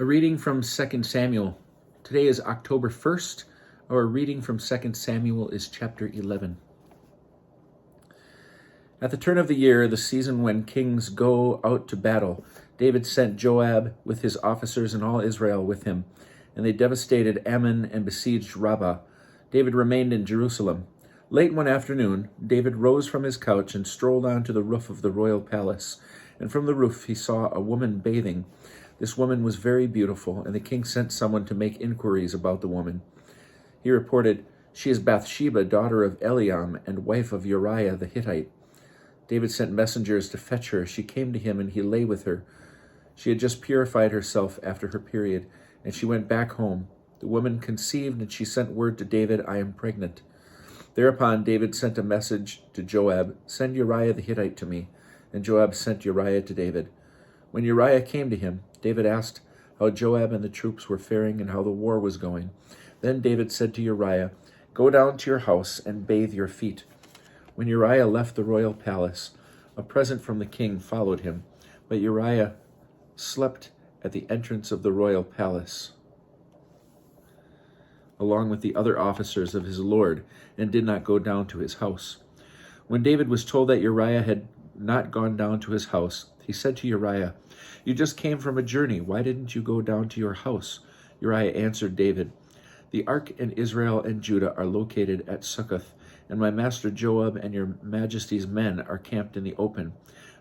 A reading from 2 Samuel. Today is October 1st. Our reading from 2 Samuel is chapter 11. At the turn of the year, the season when kings go out to battle, David sent Joab with his officers and all Israel with him, and they devastated Ammon and besieged Rabbah. David remained in Jerusalem. Late one afternoon, David rose from his couch and strolled onto the roof of the royal palace, and from the roof he saw a woman bathing. This woman was very beautiful, and the king sent someone to make inquiries about the woman. He reported, "She is Bathsheba, daughter of Eliam, and wife of Uriah the Hittite." David sent messengers to fetch her. She came to him, and he lay with her. She had just purified herself after her period, and she went back home. The woman conceived, and she sent word to David, "I am pregnant." Thereupon David sent a message to Joab, "Send Uriah the Hittite to me." And Joab sent Uriah to David. When Uriah came to him, David asked how Joab and the troops were faring and how the war was going. Then David said to Uriah, "Go down to your house and bathe your feet." When Uriah left the royal palace, a present from the king followed him, but Uriah slept at the entrance of the royal palace, along with the other officers of his lord, and did not go down to his house. When David was told that Uriah had not gone down to his house, he said to Uriah, "You just came from a journey. Why didn't you go down to your house?" Uriah answered David, "The ark and Israel and Judah are located at Succoth, and my master Joab and your majesty's men are camped in the open.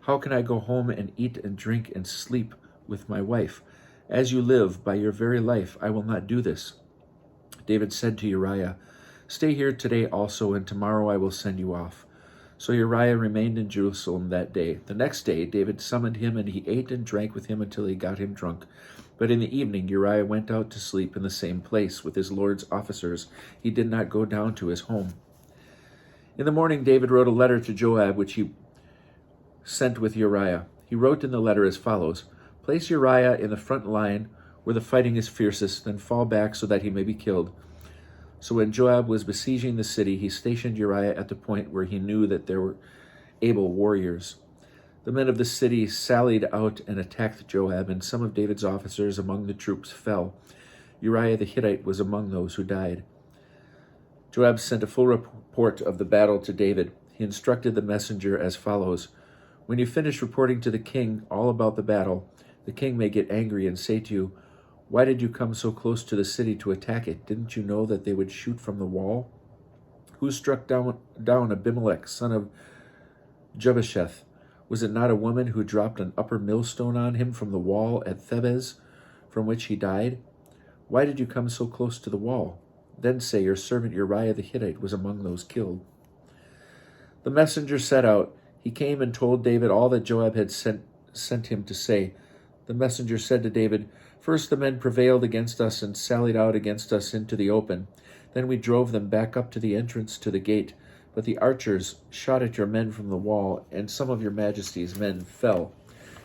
How can I go home and eat and drink and sleep with my wife? As you live, by your very life, I will not do this." David said to Uriah, "Stay here today also, and tomorrow I will send you off." So Uriah remained in Jerusalem that day. The next day David summoned him, and he ate and drank with him until he got him drunk. But in the evening Uriah went out to sleep in the same place with his lord's officers. He did not go down to his home. In the morning David wrote a letter to Joab, which he sent with Uriah. He wrote in the letter as follows: "Place Uriah in the front line where the fighting is fiercest, then fall back so that he may be killed." So when Joab was besieging the city, he stationed Uriah at the point where he knew that there were able warriors. The men of the city sallied out and attacked Joab, and some of David's officers among the troops fell. Uriah the Hittite was among those who died. Joab sent a full report of the battle to David. He instructed the messenger as follows: "When you finish reporting to the king all about the battle, the king may get angry and say to you, 'Why did you come so close to the city to attack it? Didn't you know that they would shoot from the wall?' Who struck down Abimelech, son of Jebusheth? Was it not a woman who dropped an upper millstone on him from the wall at Thebez, from which he died? Why did you come so close to the wall? Then say, 'Your servant Uriah the Hittite was among those killed.'" The messenger set out. He came and told David all that Joab had sent him to say. The messenger said to David, "First the men prevailed against us and sallied out against us into the open. Then we drove them back up to the entrance to the gate. But the archers shot at your men from the wall, and some of your majesty's men fell.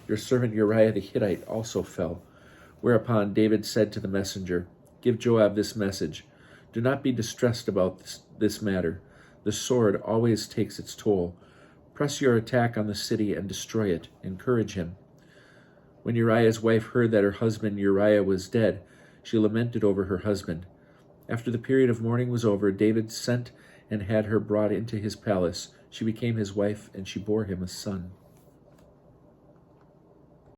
Your servant Uriah the Hittite also fell." Whereupon David said to the messenger, "Give Joab this message. Do not be distressed about this matter. The sword always takes its toll. Press your attack on the city and destroy it. Encourage him." When Uriah's wife heard that her husband Uriah was dead, she lamented over her husband. After the period of mourning was over, David sent and had her brought into his palace. She became his wife, and she bore him a son.